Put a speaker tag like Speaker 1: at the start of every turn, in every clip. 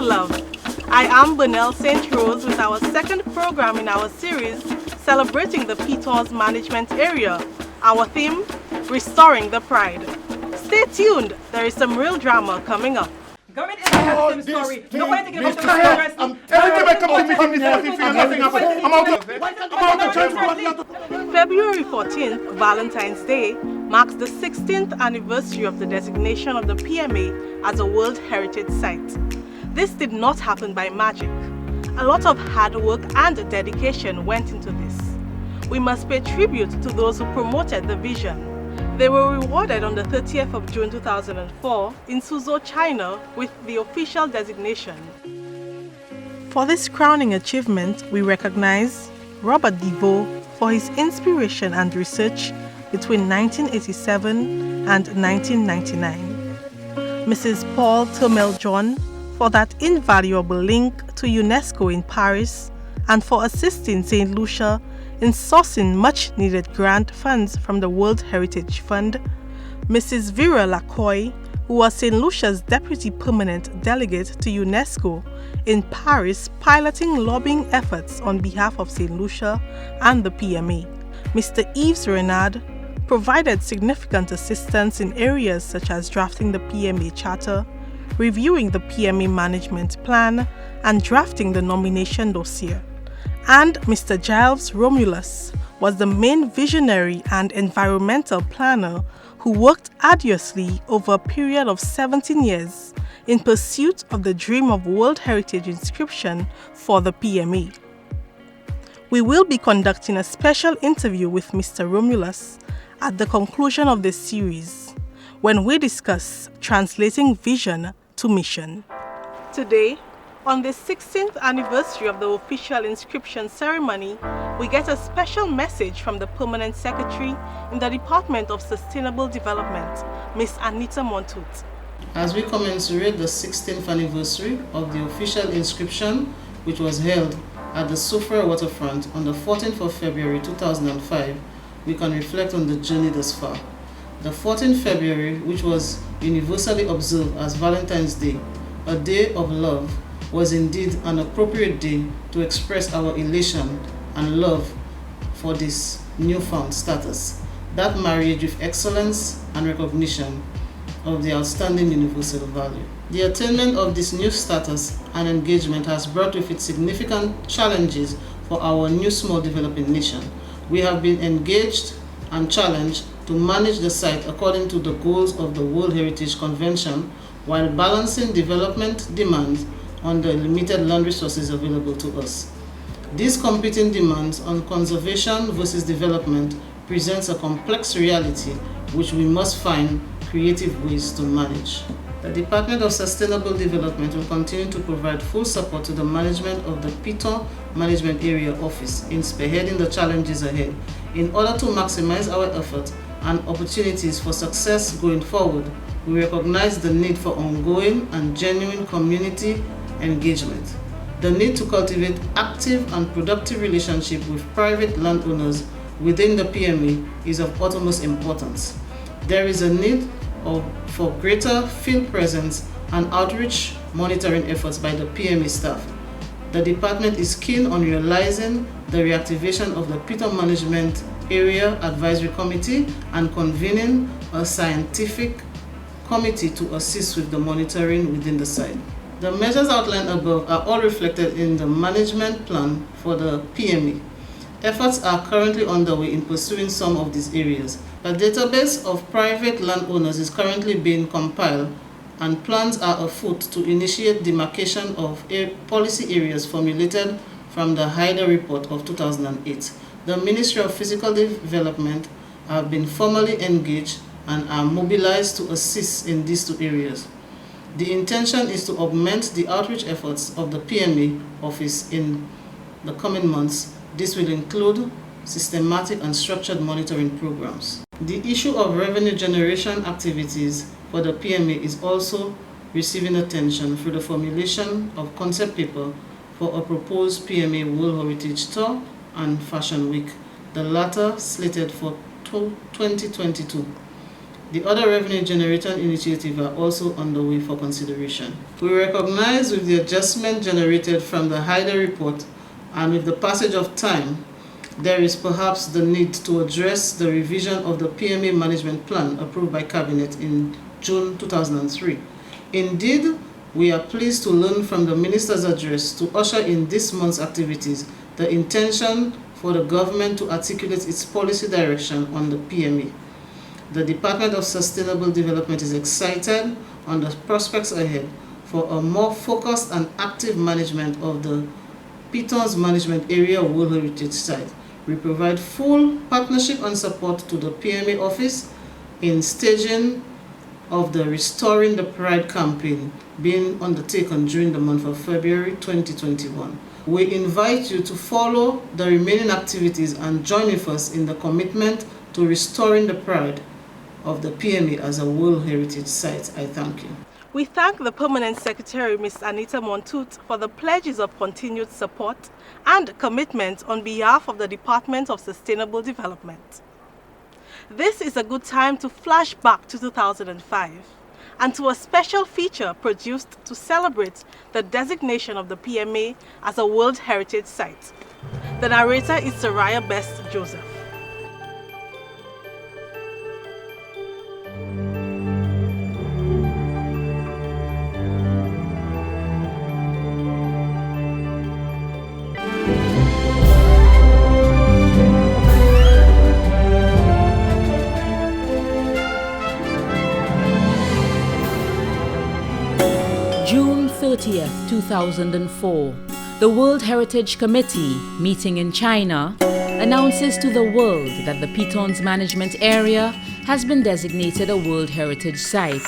Speaker 1: Love. I am Bonnell St. Rose with our second program in our series celebrating the PTOR's management area. Our theme, Restoring the Pride. Stay tuned, there is some real drama coming up.
Speaker 2: Government is a same story. No one to give up to
Speaker 3: Every time I come to meeting, nothing happens. I'm out of
Speaker 1: February 14th, Valentine's Day, marks the 16th anniversary of the designation of the PMA as a World Heritage Site. This did not happen by magic. A lot of hard work and dedication went into this. We must pay tribute to those who promoted the vision. They were rewarded on the 30th of June 2004 in Suzhou, China with the official designation. For this crowning achievement, we recognize Robert DeVoe for his inspiration and research between 1987 and 1999. Mrs. Paul Turmel-John for that invaluable link to UNESCO in Paris and for assisting St. Lucia in sourcing much-needed grant funds from the World Heritage Fund, Mrs. Vera Lacroix, who was St. Lucia's Deputy Permanent Delegate to UNESCO in Paris, piloting lobbying efforts on behalf of St. Lucia and the PMA. Mr. Yves Renard provided significant assistance in areas such as drafting the PMA Charter, reviewing the PMA Management Plan, and drafting the nomination dossier. And Mr. Giles Romulus was the main visionary and environmental planner who worked arduously over a period of 17 years in pursuit of the dream of World Heritage inscription for the PMA. We will be conducting a special interview with Mr. Romulus at the conclusion of this series, when we discuss translating vision to mission. Today, on the 16th anniversary of the official inscription ceremony, we get a special message from the Permanent Secretary in the Department of Sustainable Development, Ms. Anita Montut.
Speaker 4: As we commensurate the 16th anniversary of the official inscription, which was held at the Soufrière waterfront on the 14th of February 2005, we can reflect on the journey thus far. The 14th February, which was universally observed as Valentine's Day, a day of love, was indeed an appropriate day to express our elation and love for this newfound status, that marriage with excellence and recognition of the outstanding universal value. The attainment of this new status and engagement has brought with it significant challenges for our new small developing nation. We have been engaged and challenged to manage the site according to the goals of the World Heritage Convention while balancing development demands on the limited land resources available to us. These competing demands on conservation versus development presents a complex reality which we must find creative ways to manage. The Department of Sustainable Development will continue to provide full support to the management of the PTOR Management Area Office in spearheading the challenges ahead in order to maximize our effort and opportunities for success going forward. We recognize the need for ongoing and genuine community engagement. The need to cultivate active and productive relationships with private landowners within the PMA is of utmost importance. There is a need for greater field presence and outreach monitoring efforts by the PMA staff. The department is keen on realizing the reactivation of the PTOR Management Area Advisory Committee and convening a scientific committee to assist with the monitoring within the site. The measures outlined above are all reflected in the management plan for the PMA. Efforts are currently underway in pursuing some of these areas. A database of private landowners is currently being compiled, and plans are afoot to initiate demarcation of policy areas formulated from the Haider Report of 2008. The Ministry of Physical Development have been formally engaged and are mobilized to assist in these two areas. The intention is to augment the outreach efforts of the PMA office in the coming months. This will include systematic and structured monitoring programs. The issue of revenue generation activities for the PMA is also receiving attention through the formulation of concept paper for a proposed PMA World Heritage Tour and Fashion Week, the latter slated for 2022. The other revenue generator initiatives are also underway for consideration. We recognize with the adjustment generated from the Hyder report and with the passage of time, there is perhaps the need to address the revision of the PMA management plan approved by Cabinet in June 2003. Indeed, we are pleased to learn from the Minister's address to usher in this month's activities the intention for the government to articulate its policy direction on the PMA. The Department of Sustainable Development is excited on the prospects ahead for a more focused and active management of the Pitons Management Area World Heritage Site. We provide full partnership and support to the PMA office in staging of the Restoring the Pride campaign being undertaken during the month of February 2021. We invite you to follow the remaining activities and join with us in the commitment to restoring the pride of the PMA as a World Heritage Site. I thank you.
Speaker 1: We thank the Permanent Secretary, Ms. Anita Montut, for the pledges of continued support and commitment on behalf of the Department of Sustainable Development. This is a good time to flash back to 2005 and to a special feature produced to celebrate the designation of the PMA as a World Heritage Site. The narrator is Soraya Best Joseph.
Speaker 5: June 30th, 2004, the World Heritage Committee, meeting in China, announces to the world that the Pitons Management Area has been designated a World Heritage Site.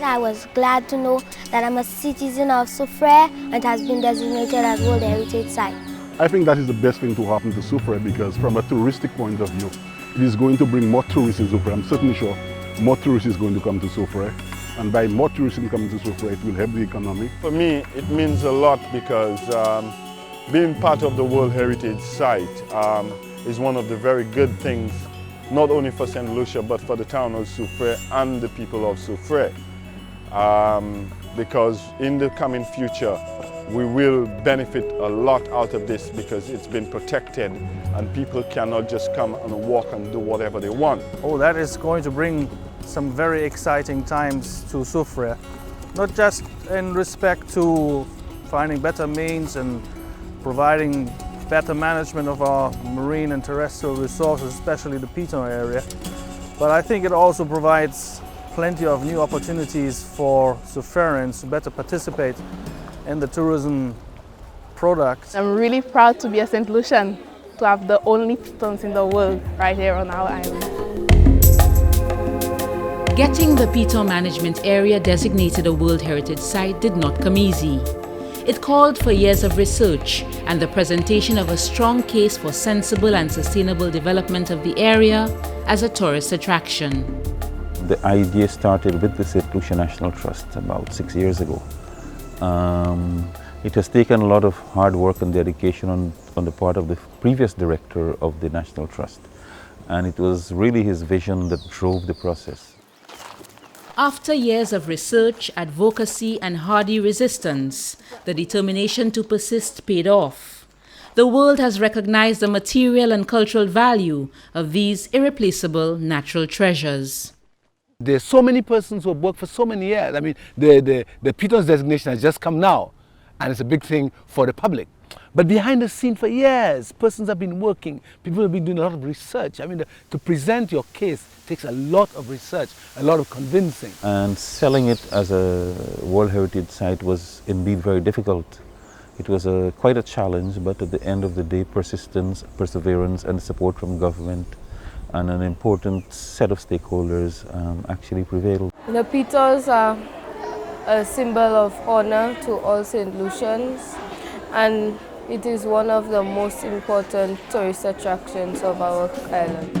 Speaker 6: I was glad to know that I'm a citizen of Soufrière and it has been designated as World Heritage Site.
Speaker 3: I think that is the best thing to happen to Soufrière because from a touristic point of view, it is going to bring more tourists in Soufrière. I'm certainly sure more tourists is going to come to Soufrière. And by more tourism coming to Soufrière, it will help the economy.
Speaker 7: For me, it means a lot because being part of the World Heritage Site is one of the very good things, not only for St. Lucia, but for the town of Soufrière and the people of Soufrière. Because in the coming future, we will benefit a lot out of this because it's been protected and people cannot just come and walk and do whatever they want.
Speaker 8: Oh, that is going to bring some very exciting times to Soufrière, not just in respect to finding better means and providing better management of our marine and terrestrial resources, especially the Piton area, but I think it also provides plenty of new opportunities for Soufriérans to better participate in the tourism product.
Speaker 9: I'm really proud to be a St. Lucian, to have the only Pitons in the world right here on our island.
Speaker 5: Getting the Piton Management Area designated a World Heritage Site did not come easy. It called for years of research and the presentation of a strong case for sensible and sustainable development of the area as a tourist attraction.
Speaker 10: The idea started with the St. Lucia National Trust about 6 years ago. It has taken a lot of hard work and dedication on the part of the previous director of the National Trust, and it was really his vision that drove the process.
Speaker 5: After years of research, advocacy, and hardy resistance, the determination to persist paid off. The world has recognized the material and cultural value of these irreplaceable natural treasures.
Speaker 11: There's so many persons who have worked for so many years. I mean, the Pitons designation has just come now, and it's a big thing for the public. But behind the scene for years, persons have been working, people have been doing a lot of research. I mean, to present your case takes a lot of research, a lot of convincing.
Speaker 10: And selling it as a World Heritage Site was indeed very difficult. It was quite a challenge, but at the end of the day, persistence, perseverance, and support from government and an important set of stakeholders actually prevailed.
Speaker 9: The Pitons are a symbol of honor to all St. Lucians, and it is one of the most important tourist attractions of our island.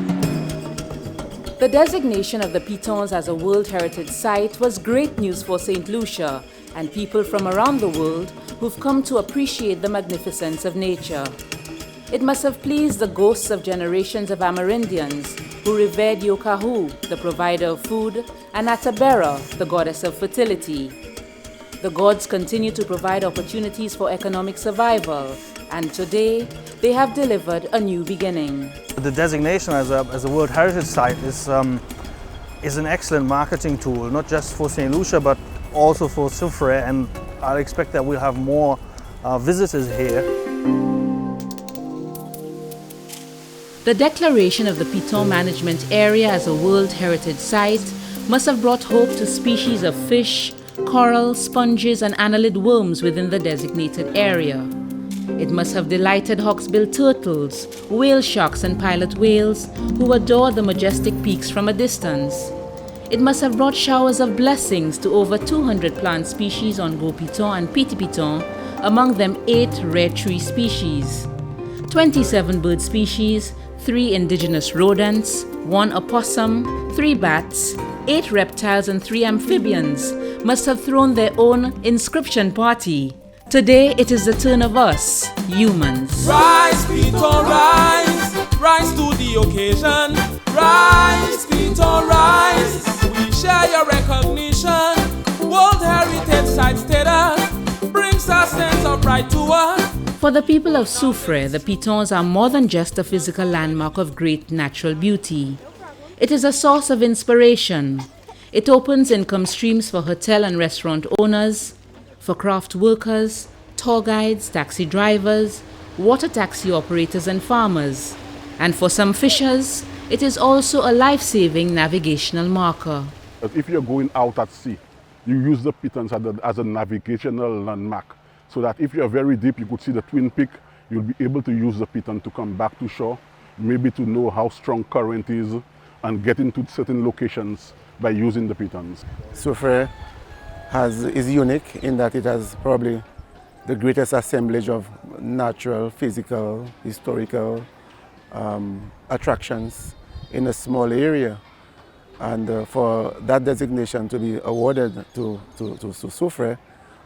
Speaker 5: The designation of the Pitons as a World Heritage Site was great news for St. Lucia and people from around the world who've come to appreciate the magnificence of nature. It must have pleased the ghosts of generations of Amerindians who revered Yokahu, the provider of food, and Atabera, the goddess of fertility. The gods continue to provide opportunities for economic survival, and today they have delivered a new beginning.
Speaker 8: The designation as a World Heritage Site is an excellent marketing tool, not just for St. Lucia, but also for Soufrière, and I expect that we'll have more visitors here.
Speaker 5: The declaration of the Piton Management Area as a World Heritage Site must have brought hope to species of fish, coral, sponges, and annelid worms within the designated area. It must have delighted hawksbill turtles, whale sharks, and pilot whales who adore the majestic peaks from a distance. It must have brought showers of blessings to over 200 plant species on Gros Piton and Petit Piton, among them 8 rare tree species, 27 bird species, 3 indigenous rodents, 1 opossum, 3 bats, 8 reptiles, and 3 amphibians must have thrown their own inscription party. Today it is the turn of us, humans.
Speaker 12: Rise, Piton, rise, rise to the occasion. Rise, Piton, rise, we share your recognition. World Heritage Site status brings a sense of pride to us.
Speaker 5: For the people of Soufrière, the Pitons are more than just a physical landmark of great natural beauty. It is a source of inspiration. It opens income streams for hotel and restaurant owners, for craft workers, tour guides, taxi drivers, water taxi operators, and farmers. And for some fishers, it is also a life-saving navigational marker.
Speaker 3: If you're going out at sea, you use the Pitons as a navigational landmark, so that if you're very deep, you could see the Twin Peak, you'll be able to use the Piton to come back to shore, maybe to know how strong current is, and get into certain locations by using the Pitons.
Speaker 13: Soufrière is unique in that it has probably the greatest assemblage of natural, physical, historical attractions in a small area. And for that designation to be awarded to Soufrière,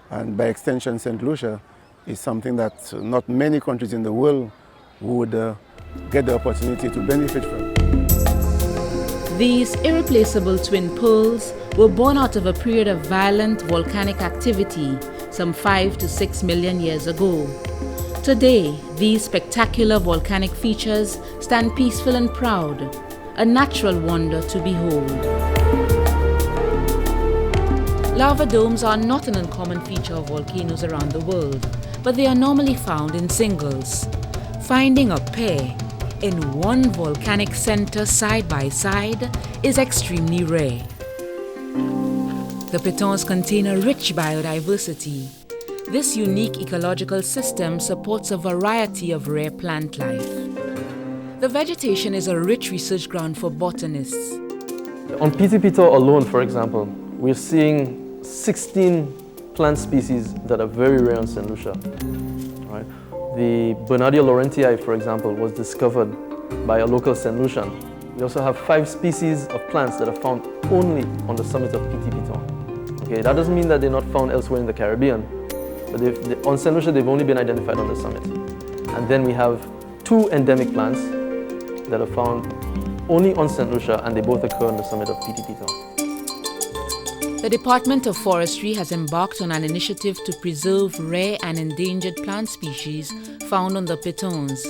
Speaker 13: and by extension St. Lucia, is something that not many countries in the world would get the opportunity to benefit from.
Speaker 5: These irreplaceable twin pearls were born out of a period of violent volcanic activity some 5 to 6 million years ago. Today, these spectacular volcanic features stand peaceful and proud, a natural wonder to behold. Lava domes are not an uncommon feature of volcanoes around the world, but they are normally found in singles. Finding a pair in one volcanic center side by side is extremely rare. The Pitons contain a rich biodiversity. This unique ecological system supports a variety of rare plant life. The vegetation is a rich research ground for botanists.
Speaker 14: On Petit Piton alone, for example, we're seeing 16 plant species that are very rare in St. Lucia. Right? The Bernardia laurentii, for example, was discovered by a local St. Lucian. We also have 5 species of plants that are found only on the summit of Petit Piton. Okay, that doesn't mean that they're not found elsewhere in the Caribbean, but on St. Lucia they've only been identified on the summit. And then we have 2 endemic plants that are found only on St. Lucia, and they both occur on the summit of Petit Piton.
Speaker 5: The Department of Forestry has embarked on an initiative to preserve rare and endangered plant species found on the Pitons.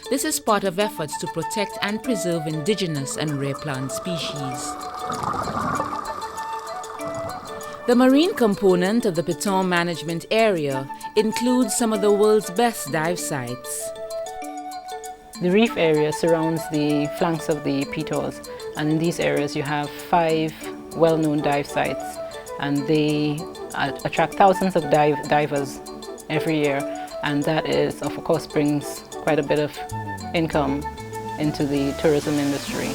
Speaker 5: This is part of efforts to protect and preserve indigenous and rare plant species. The marine component of the Piton Management Area includes some of the world's best dive sites.
Speaker 15: The reef area surrounds the flanks of the Pitons, and in these areas you have 5 well-known dive sites, and they attract thousands of divers every year, and that is, of course, brings quite a bit of income into the tourism industry.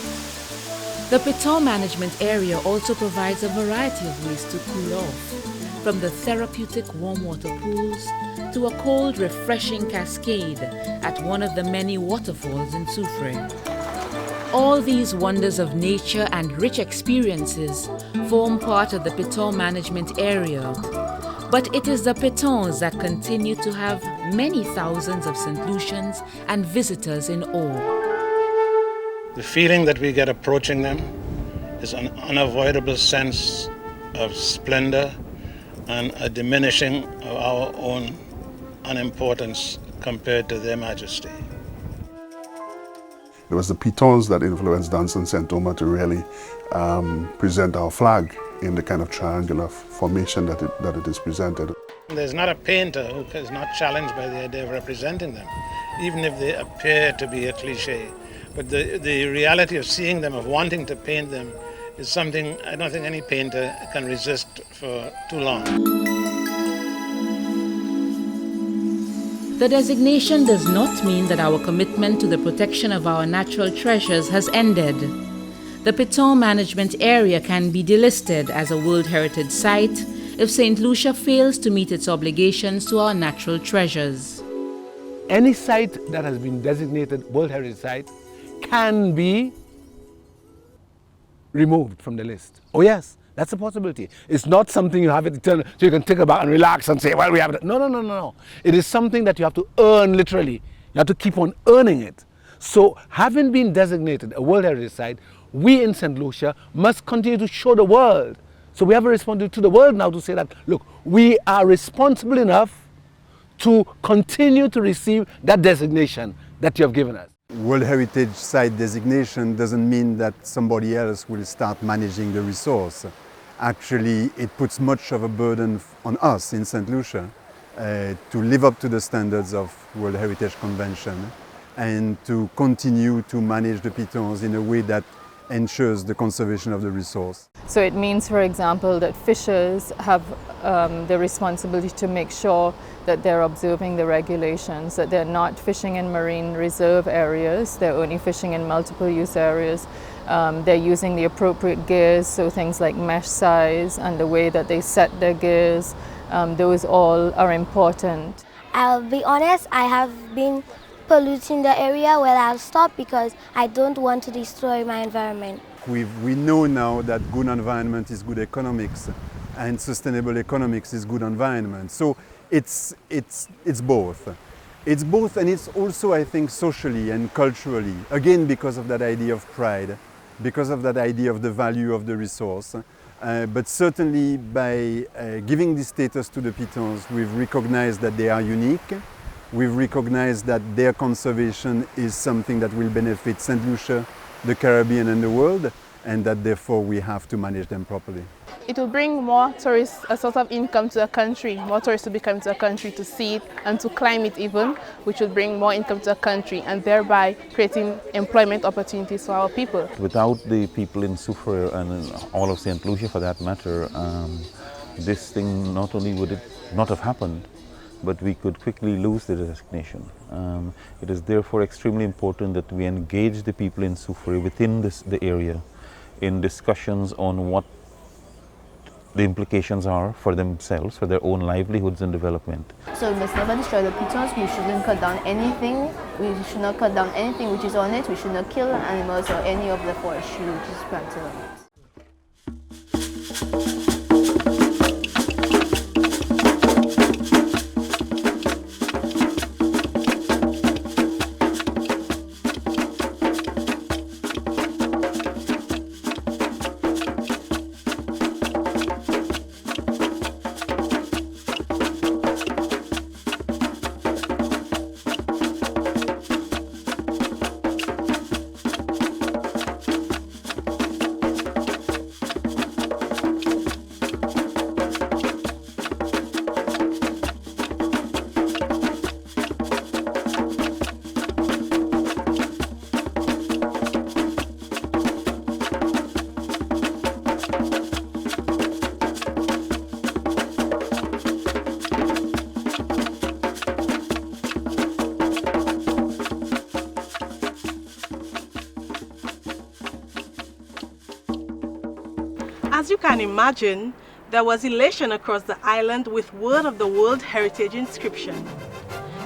Speaker 5: The Piton Management Area also provides a variety of ways to cool off, from the therapeutic warm water pools to a cold, refreshing cascade at one of the many waterfalls in Soufrière. All these wonders of nature and rich experiences form part of the Piton Management Area. But it is the Pitons that continue to have many thousands of St. Lucians and visitors in awe.
Speaker 16: The feeling that we get approaching them is an unavoidable sense of splendor and a diminishing of our own unimportance compared to their majesty.
Speaker 3: It was the pitons that influenced Danson St. Omer to really present our flag in the kind of triangular formation that it is presented.
Speaker 16: There's not a painter who is not challenged by the idea of representing them, even if they appear to be a cliche. But the reality of seeing them, of wanting to paint them, is something I don't think any painter can resist for too long.
Speaker 5: The designation does not mean that our commitment to the protection of our natural treasures has ended. The Piton Management Area can be delisted as a World Heritage Site if St. Lucia fails to meet its obligations to our natural treasures.
Speaker 11: Any site that has been designated World Heritage Site can be removed from the list. Oh yes, that's a possibility. It's not something you have it so you can take about and relax and say, well, we have it. No. It is something that you have to earn literally. You have to keep on earning it. So having been designated a World Heritage Site, we in St. Lucia must continue to show the world. So we have a responsibility to the world now to say that, look, we are responsible enough to continue to receive that designation that you have given us.
Speaker 17: World Heritage Site designation doesn't mean that somebody else will start managing the resource. Actually, it puts much of a burden on us in St. Lucia to live up to the standards of World Heritage Convention and to continue to manage the pitons in a way that ensures the conservation of the resource.
Speaker 9: So it means, for example, that fishers have the responsibility to make sure that they're observing the regulations, that they're not fishing in marine reserve areas, they're only fishing in multiple use areas. They're using the appropriate gears, so things like mesh size and the way that they set their gears, those all are important.
Speaker 6: I'll be honest, I have been polluting the area. Well, I'll stop because I don't want to destroy my environment.
Speaker 17: We know now that good environment is good economics and sustainable economics is good environment. So it's both. It's both, and it's also, I think, socially and culturally, again because of that idea of pride, because of that idea of the value of the resource. But certainly by giving this status to the pitons, we've recognized that they are unique. We've recognized that their conservation is something that will benefit St. Lucia, the Caribbean and the world, and that therefore we have to manage them properly.
Speaker 18: It will bring more tourists, a source of income to a country, more tourists will be coming to a country to see it and to climb it even, which will bring more income to a country and thereby creating employment opportunities for our people.
Speaker 10: Without the people in Soufrière and in all of St. Lucia for that matter, this thing not only would it not have happened, but we could quickly lose the designation. It is therefore extremely important that we engage the people in Soufrière within the area in discussions on what the implications are for themselves, for their own livelihoods and development.
Speaker 19: So we must never destroy the pitons. We shouldn't cut down anything. We should not cut down anything which is on it. We should not kill animals or any of the forestry which is planted on it.
Speaker 1: As you can imagine, there was elation across the island with word of the World Heritage inscription.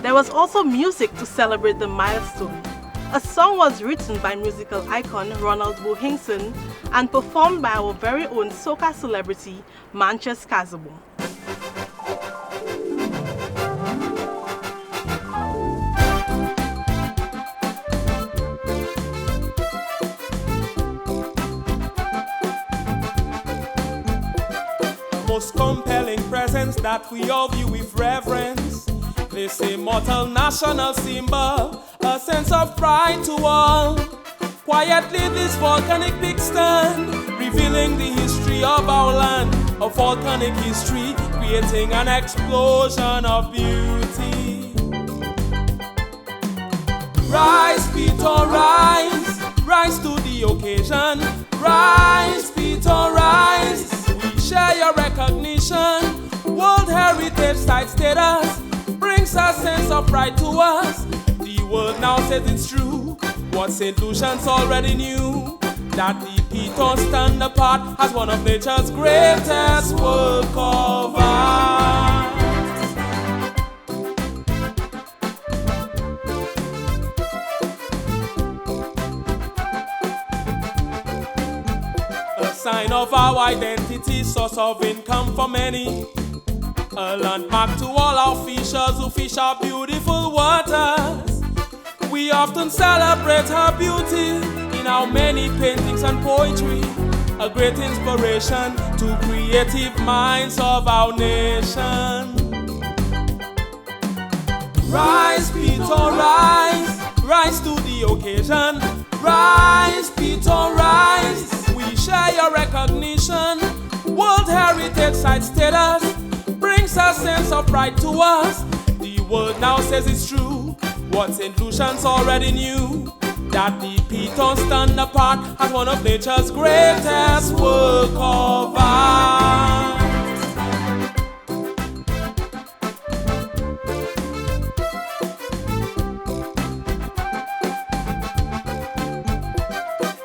Speaker 1: There was also music to celebrate the milestone. A song was written by musical icon Ronald Bohingson and performed by our very own soca celebrity, Manchas Kazabo.
Speaker 12: most compelling presence that we all view with reverence. This immortal national symbol, a sense of pride to all. Quietly this volcanic peak stand, revealing the history of our land, a volcanic history, creating an explosion of beauty. Rise, Peter, rise, rise to the occasion. Rise, Peter, rise, we share your recognition. World Heritage Site status brings a sense of pride to us. The world now says it's true, what St. Lucians already knew, that the Peters stand apart as one of nature's greatest work of art. A sign of our identity, source of income for many, a landmark to all our fishers who fish our beautiful waters. We often celebrate her beauty in our many paintings and poetry, a great inspiration to creative minds of our nation. Rise, Peter, rise, rise to the occasion. Rise, Peter, rise, we share your recognition. World Heritage Site status brings a sense of pride to us. The world now says it's true, what St. Lucians already knew, that the Peters stand apart as one of nature's greatest work of art.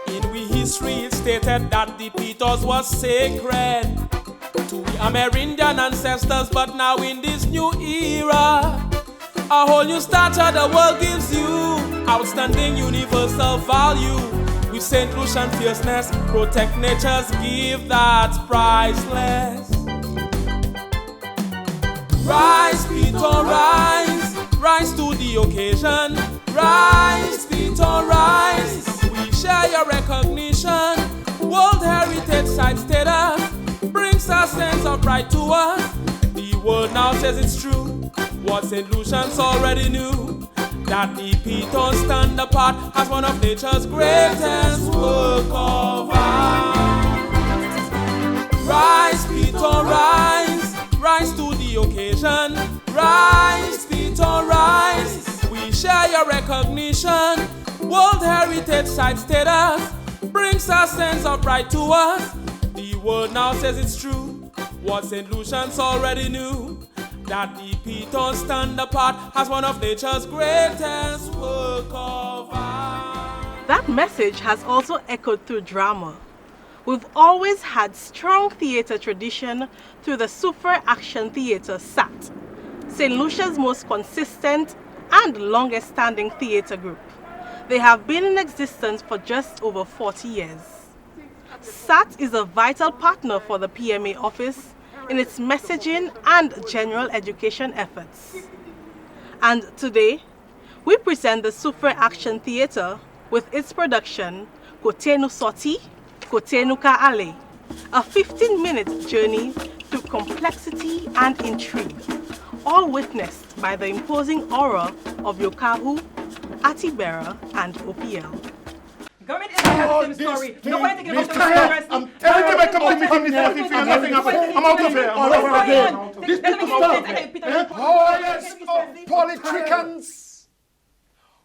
Speaker 12: In we history it stated that the Peters was sacred to the Amerindian ancestors, but now in this new era, a whole new stature the world gives you, outstanding universal value. With St. Lucian fierceness, protect nature's gift that's priceless. Rise, Peter, rise, rise to the occasion. Rise, Peter, rise, we share your recognition. World Heritage Site status brings a sense of pride to us. The world now says it's true, what St. Lucians already knew, that the Peters stand apart as one of nature's greatest work of art. Rise, Peter, rise, rise to the occasion. Rise, Peter, rise, we share your recognition. World Heritage Site status brings a sense of pride to us. The world now says it's true, what St. Lucians already knew, that the Peters stand apart as one of nature's greatest work of art.
Speaker 1: That message has also echoed through drama. We've always had strong theatre tradition through the Soufriere Action Theatre SAT, St. Lucia's most consistent and longest standing theatre group. They have been in existence for just over 40 years. SAT is a vital partner for the PMA office in its messaging and general education efforts. And today, we present the Soufriere Action Theatre with its production, Kote No Soti, Kote No Ka Ale, a 15-minute journey through complexity and intrigue, all witnessed by the imposing aura of Yokahu, Atibera, and OPL.
Speaker 2: Government is a story. No one to give us
Speaker 20: I'm telling you, I come to meeting this nothing happened. I'm out of here. I'm out of here. This people stop. Horns of politricans.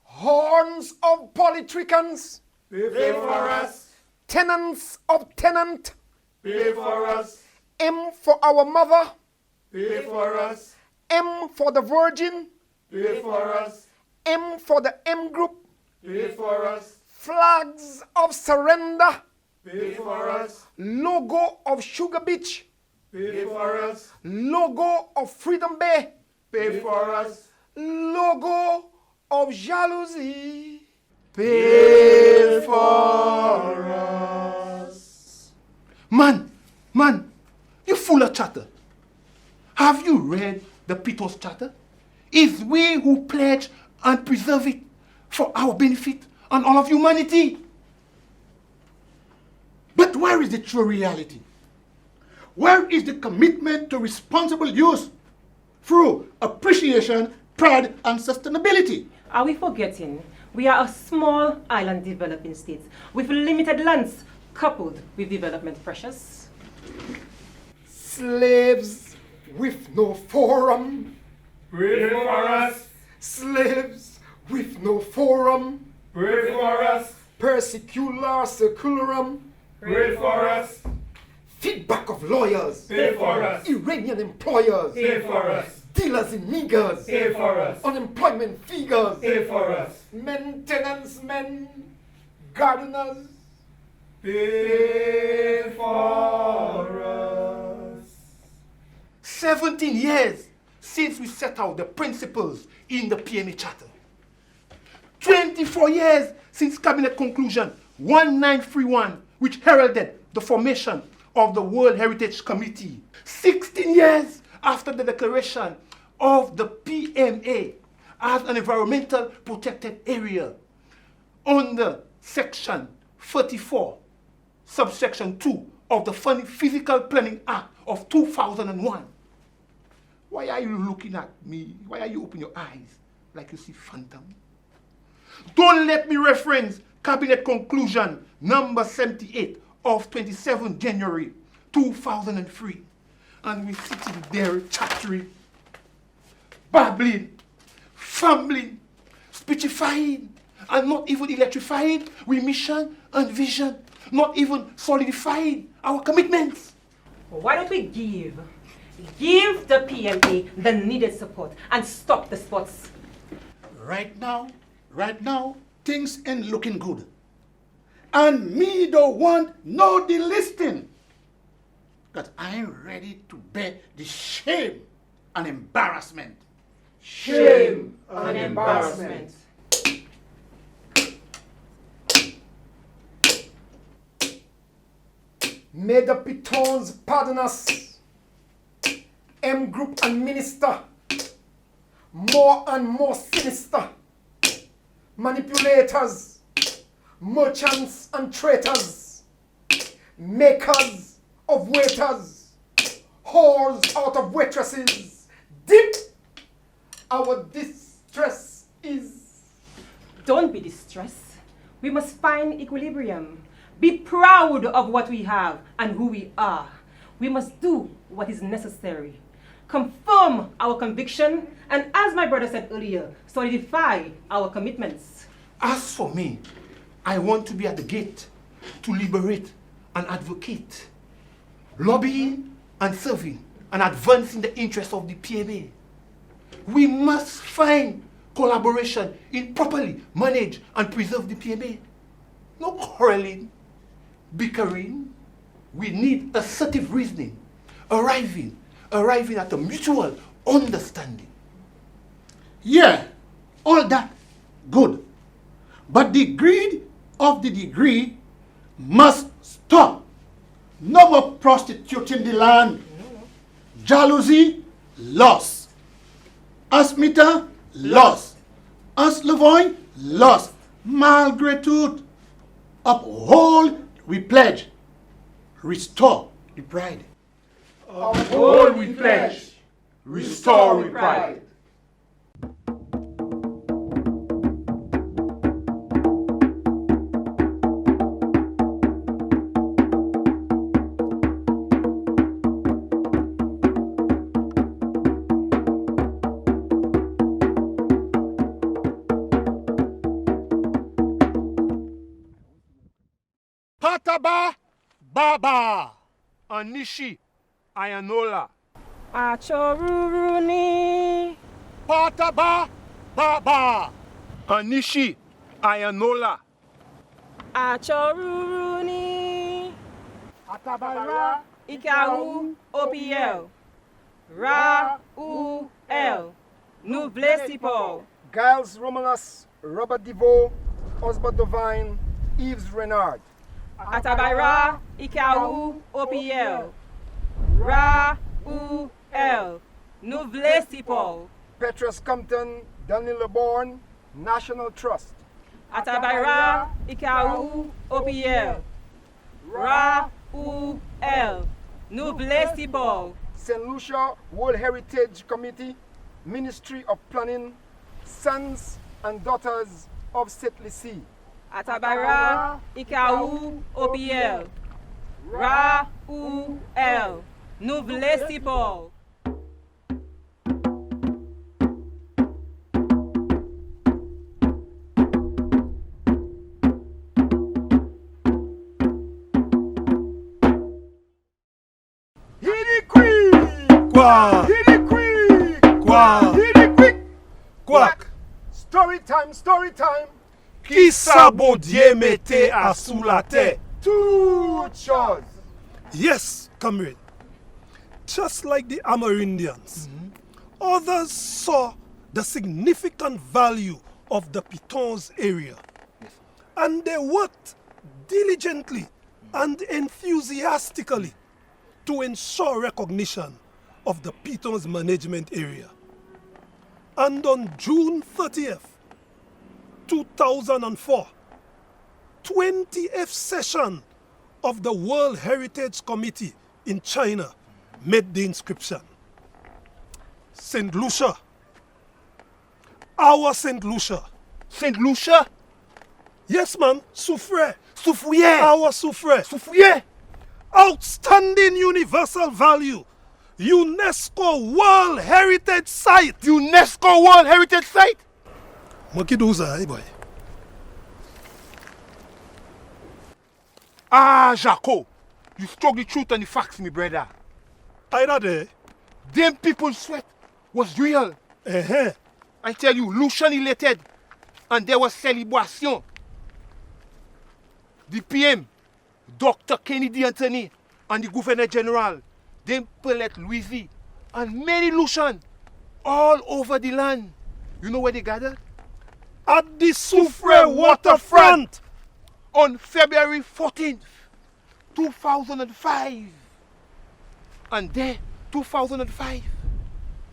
Speaker 20: Horns of politricans.
Speaker 21: Pay for us.
Speaker 20: Tenants of tenant.
Speaker 21: Pay for us.
Speaker 20: M for our mother.
Speaker 21: Pay for us.
Speaker 20: M for the virgin.
Speaker 21: Pay for us.
Speaker 20: M for the M group.
Speaker 21: Pay for us.
Speaker 20: Flags of surrender.
Speaker 21: Pay for us.
Speaker 20: Logo of Sugar Beach.
Speaker 21: Pay for us.
Speaker 20: Logo of Freedom Bay.
Speaker 21: Pay for us.
Speaker 20: Logo of Jalousie.
Speaker 21: Pay for us.
Speaker 20: Man, you full of chatter. Have you read the Peters Charter? It's we who pledge and preserve it for our benefit and all of humanity. But where is the true reality? Where is the commitment to responsible use through appreciation, pride, and sustainability?
Speaker 2: Are we forgetting we are a small island developing state with limited lands coupled with development pressures?
Speaker 21: Slaves with no forum.
Speaker 12: Pray for us.
Speaker 21: Slaves with no forum.
Speaker 12: Pray for us.
Speaker 21: Persecula secularum.
Speaker 12: Pray for us.
Speaker 21: Feedback of lawyers.
Speaker 12: Pay for us.
Speaker 21: Iranian employers.
Speaker 12: Pay for us.
Speaker 21: Dealers in niggers.
Speaker 12: Pay for us.
Speaker 21: Unemployment figures.
Speaker 12: Pay for us.
Speaker 21: Maintenance men. Gardeners.
Speaker 12: Pay for us.
Speaker 21: 17 years since we set out the principles in the PMA Charter. 24 years since Cabinet Conclusion 1931, which heralded the formation of the World Heritage Committee. 16 years after the declaration of the PMA as an environmental protected area under Section 34, subsection 2 of the Physical Planning Act of 2001. Why are you looking at me? Why are you opening your eyes like you see phantom? Don't let me reference Cabinet Conclusion number 78 of 27 January 2003. And we sitting there chattering, babbling, fumbling, speechifying, and not even electrifying with mission and vision, not even solidifying our commitments.
Speaker 2: Why don't we give the PMA the needed support and stop the spots?
Speaker 20: Right now, things ain't looking good. And me don't want no delisting. Because I ain't ready to bear the shame and embarrassment.
Speaker 2: Shame and embarrassment.
Speaker 21: May the Pitons pardon us. M Group and Minister, more and more sinister. Manipulators, merchants and traitors, makers of waiters, whores out of waitresses. Deep our distress is.
Speaker 2: Don't be distressed. We must find equilibrium. Be proud of what we have and who we are. We must do what is necessary. Confirm our conviction, and as my brother said earlier, solidify our commitments.
Speaker 21: As for me, I want to be at the gate to liberate and advocate, lobbying and serving and advancing the interests of the PMA. We must find collaboration in properly manage and preserve the PMA. No quarreling, bickering. We need assertive reasoning, arriving at a mutual understanding.
Speaker 20: Yeah, all that good. But the greed of the degree must stop. No more prostituting the land. Jealousy, loss. Asmita, loss. Aslevoy, loss. Malgritude, uphold, we pledge. Restore the pride.
Speaker 21: Uphold we pledge, restore we pride. Pataba Baba Anishi Ayanola
Speaker 2: Achoruruni
Speaker 21: Pataba Baba Anishi Ayanola
Speaker 2: Achoruruni
Speaker 21: Atabara
Speaker 2: Ikaou OPL Ra-U-L Nouvelesipo
Speaker 21: Giles Romulus Robert Deveau Osbert Devine Yves Renard
Speaker 2: Atabaira Ikaou OPL Ra-U-L Nouvelesipo
Speaker 21: Petrus Compton Daniel LeBorn National Trust
Speaker 2: Atabaira Ikaou OPL Ra-U-L Nouveau-Sipol.
Speaker 20: St. Lucia World Heritage Committee, Ministry of Planning, Sons and Daughters of St. Lucie.
Speaker 2: Atabara, Ikaou, OPL. Ra-ou-el. Nouveau-Sipol.
Speaker 20: Quack! Quack! Story time, story time!
Speaker 21: Qui sa bon Dieu mette à sous la terre?
Speaker 20: Two choses.
Speaker 21: Yes, comrade. Just like the Amerindians, others saw the significant value of the Pitons area. And they worked diligently and enthusiastically to ensure recognition of the Pitons management area. And on June 30th, 2004, 20th session of the World Heritage Committee in China made the inscription. St. Lucia, our St. Lucia.
Speaker 20: St. Lucia?
Speaker 21: Yes, man, Soufrière.
Speaker 20: Soufrière.
Speaker 21: Our Soufrière.
Speaker 20: Soufrière.
Speaker 21: Outstanding universal value. UNESCO World Heritage Site.
Speaker 20: UNESCO World Heritage Site?
Speaker 21: Mokiduza, hey boy.
Speaker 20: Ah, Jaco, you struck the truth and the facts, me brother.
Speaker 21: Either there.
Speaker 20: Them people's sweat was real. I tell you, Lucian elated, and there was celebration. The PM, Dr. Kennedy Anthony, and the Governor General, them Paulette Louisy, and many Lucian, all over the land. You know where they gathered?
Speaker 21: At the Soufrière waterfront
Speaker 20: on February 14th, 2005. And there, 2005.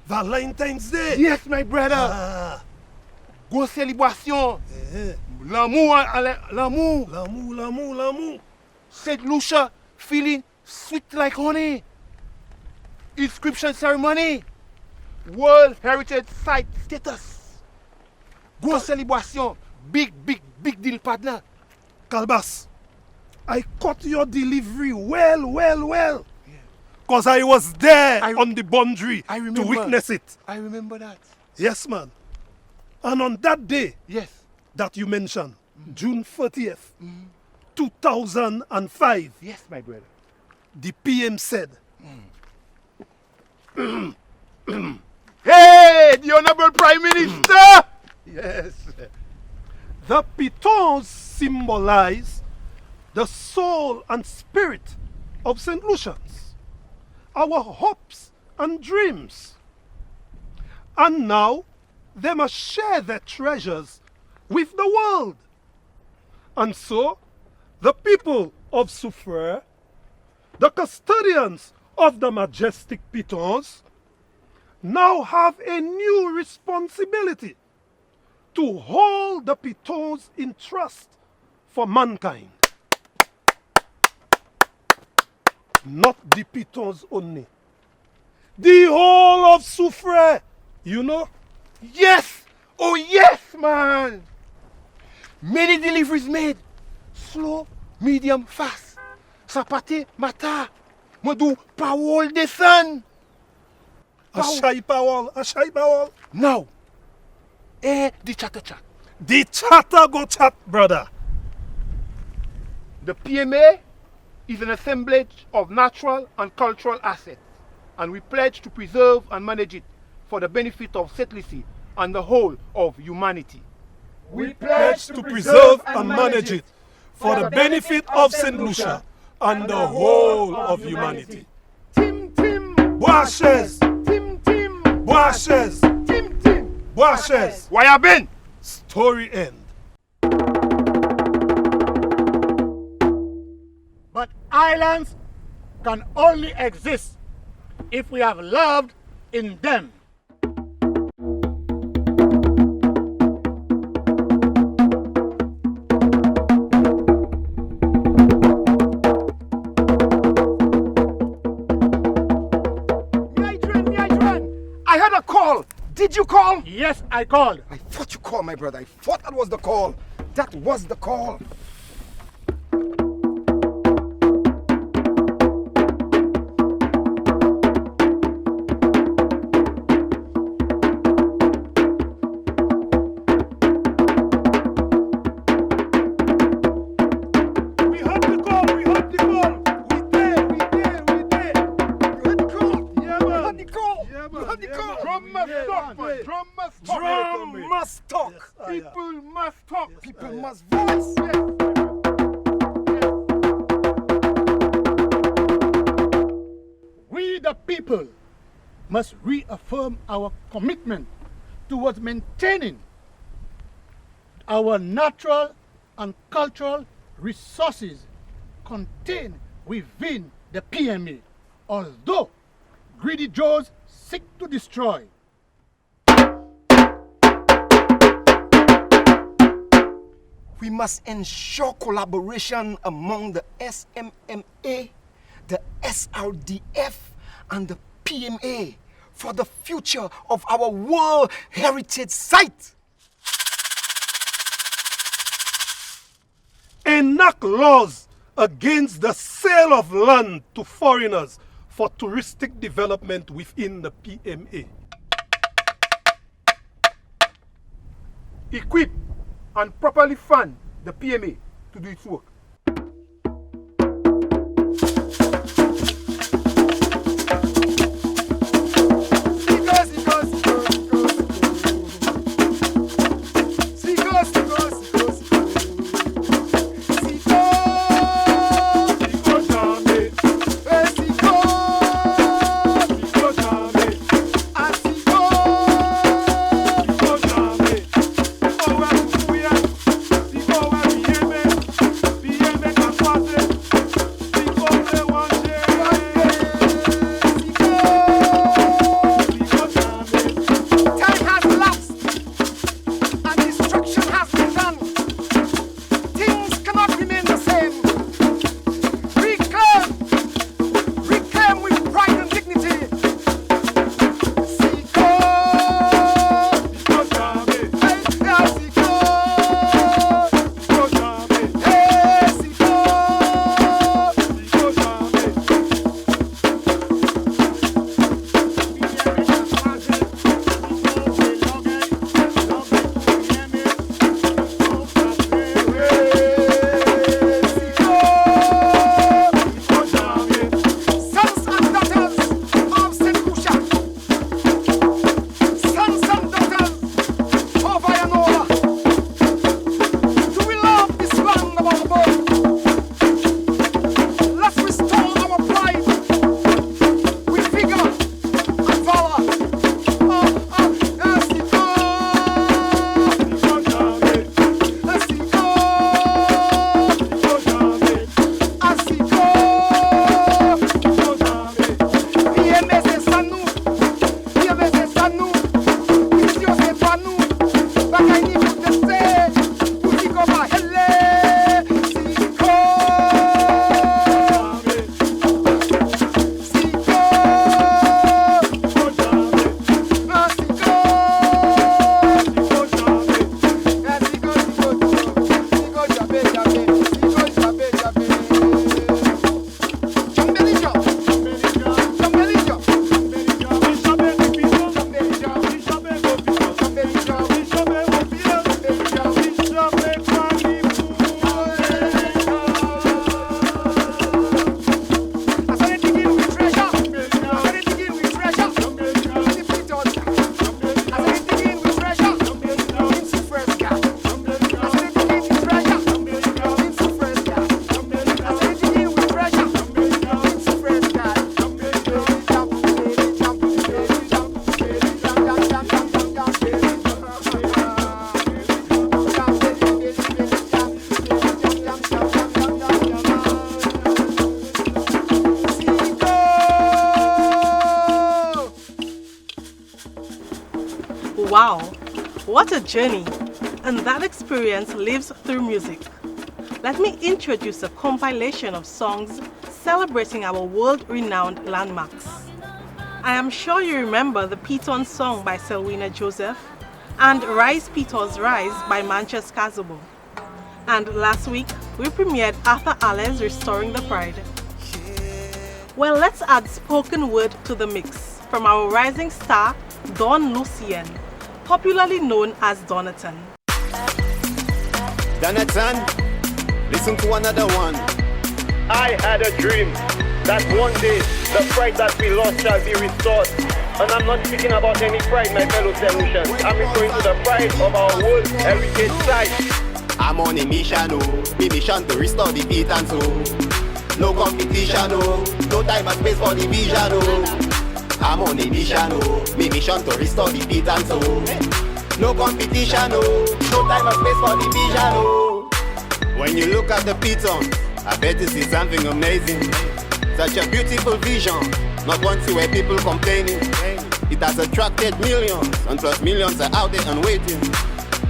Speaker 21: Valentine's Day.
Speaker 20: Yes, my brother. Go celebration. L'amour, l'amour.
Speaker 21: L'amour, l'amour, l'amour.
Speaker 20: St. Lucia feeling sweet like honey. Inscription ceremony. World Heritage Site status. Go celebration. Big deal, partner.
Speaker 21: Kalbas, I caught your delivery well. Because I was there on the boundary to witness it.
Speaker 20: I remember that.
Speaker 21: Yes, man. And on that day
Speaker 20: yes,
Speaker 21: that you mentioned, June 30th, 2005.
Speaker 20: Yes, my brother.
Speaker 21: The PM said,
Speaker 20: hey, the Honorable Prime Minister!
Speaker 21: Yes. The Pitons symbolize the soul and spirit of St. Lucians, our hopes and dreams. And now they must share their treasures with the world. And so the people of Soufrière, the custodians of the majestic Pitons, now have a new responsibility to hold the Pitons in trust for mankind. Not the Pitons only. The whole of Soufrière, you know?
Speaker 20: Yes! Oh yes, man! Many deliveries made. Slow, medium, fast. Sapate, mata. Modou, parole descend.
Speaker 21: Ashai parole.
Speaker 20: Now, the chatter chat.
Speaker 21: The chatter go chat, brother.
Speaker 20: The PMA is an assemblage of natural and cultural assets, and we pledge to preserve and manage it for the benefit of St. Lucie and the whole of humanity.
Speaker 21: We pledge to preserve and manage it for the benefit of St. Lucia and the whole of humanity.
Speaker 20: Tim,
Speaker 21: Boishes!
Speaker 20: Tim,
Speaker 21: Boishes!
Speaker 20: Tim,
Speaker 21: Boishes!
Speaker 20: Why have been?
Speaker 21: Story end.
Speaker 4: But islands can only exist if we have loved in them.
Speaker 20: Did you call?
Speaker 4: Yes, I called.
Speaker 20: I thought you called, my brother. I thought that was the call. That was the call. Drum must talk. People must talk. People must voice.
Speaker 4: We, the people, must reaffirm our commitment towards maintaining our natural and cultural resources contained within the PMA, although greedy Joes seek to destroy.
Speaker 20: We must ensure collaboration among the SMMA, the SRDF, and the PMA for the future of our World Heritage Site.
Speaker 21: Enact laws against the sale of land to foreigners for touristic development within the PMA.
Speaker 20: Equip and properly fund the PMA to do its work.
Speaker 1: Wow, what a journey! And that experience lives through music. Let me introduce a compilation of songs celebrating our world-renowned landmarks. I am sure you remember the Piton song by Selwina Joseph and Rise Peters Rise by Manchester Kazubo. And last week, we premiered Arthur Allen's Restoring the Pride. Well, let's add spoken word to the mix from our rising star, Don Lucien, popularly known as Donatan.
Speaker 7: Donatan, listen to another one.
Speaker 22: I had a dream that one day the pride that we lost shall be restored. And I'm not speaking about any pride, my fellow Solutions. I'm referring to the pride of our World Heritage Site.
Speaker 7: I'm on a mission, a mission to restore the Piton, no competition, no time and space for division, I'm on a mission, a mission to restore the Piton, no competition, no time and space for division. When you look at the Piton, I bet you see something amazing. Such a beautiful vision, not one see where people complaining. It has attracted millions, and plus millions are out there and waiting.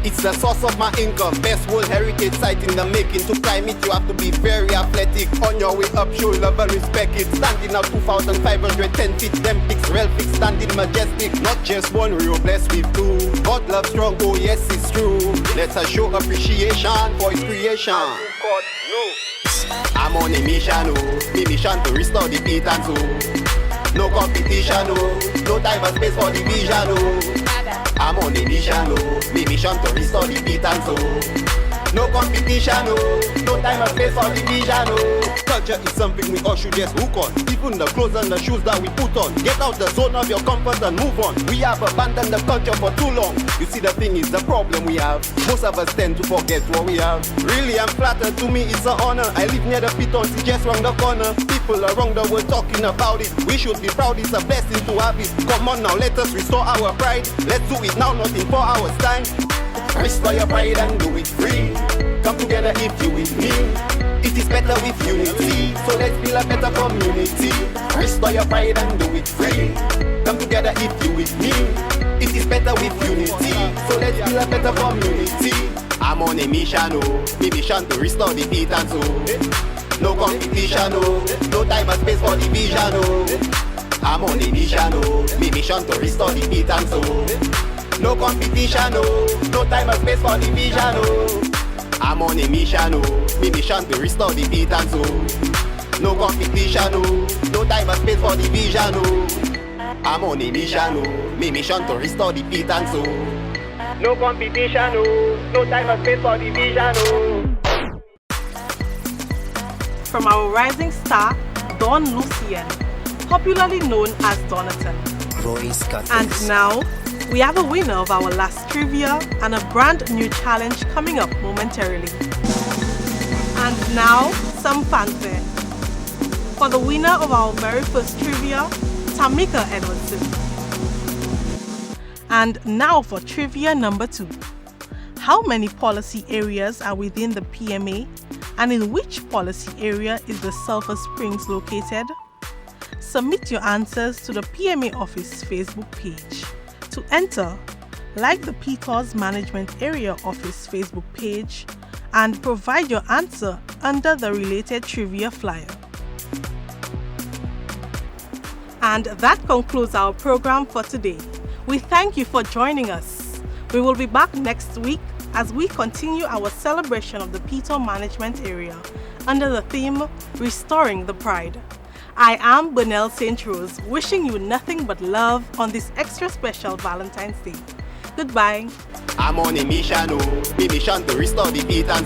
Speaker 7: It's the source of my income, best World Heritage Site in the making. To climb it, you have to be very athletic. On your way up, show love and respect it. Standing out 2,510 feet, them pics real fixed, standing majestic. Not just one, we were blessed with two. God love strong, oh yes, it's true. Let's show appreciation for his creation. I'm on a mission, me mission to restore the Piton, no competition, no time and space for division, I'm on a mission, me mission to restore the Piton, no competition, no time and space for division. Culture is something we all should just hook on. Even the clothes and the shoes that we put on. Get out the zone of your comfort and move on. We have abandoned the culture for too long. You see, the thing is the problem we have. Most of us tend to forget what we have. Really, I'm flattered. To me, it's an honor. I live near the Piton, see just round the corner. People around the world talking about it. We should be proud. It's a blessing to have it. Come on now, let us restore our pride. Let's do it now, not in 4 hours time. Restore your pride and do it free. Come together if you with me. It is better with unity, so let's build a better community. Restore your pride and do it free. Come together if you with me. It is better with unity, so let's build a better community. I'm on a mission, me mission to restore the Piton, no competition, no time and space for division. I'm on a mission, me mission to restore the Piton, no competition, no time and space for division. I'm on a mission, me mission to restore the Piton, no competition, no time and space for division. I'm on a mission, me mission to restore the Piton,
Speaker 22: no competition, no time and space for division.
Speaker 1: From our rising star, Don Lucien, popularly known as Donatan. And now, we have a winner of our last trivia and a brand new challenge coming up momentarily. And now, some fanfare. For the winner of our very first trivia, Tamika Edwardson. And now for trivia number 2. How many policy areas are within the PMA, and in which policy area is the Sulphur Springs located? Submit your answers to the PMA Office Facebook page. To enter, like the PTOS Management Area Office Facebook page and provide your answer under the related trivia flyer. And that concludes our program for today. We thank you for joining us. We will be back next week as we continue our celebration of the Piton Management Area under the theme Restoring the Pride. I am Bonnell St. Rose, wishing you nothing but love on this extra special Valentine's Day. Goodbye.
Speaker 7: I'm on a mission, me mission to restore the Piton,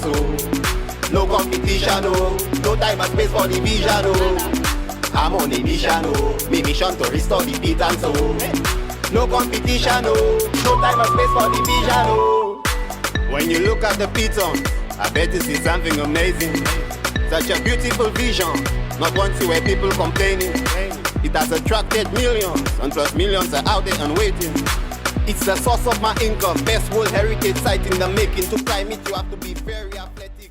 Speaker 7: no competition, no time and space for division. I'm on a mission, me mission to restore the Piton, no competition, no time and space for division. When you look at the Piton, I bet you see something amazing. Such a beautiful vision, not one see where people complaining. It has attracted millions, and plus millions are out there and waiting. It's the source of my income, best World Heritage Site in the making. To climb it, you have to be very athletic.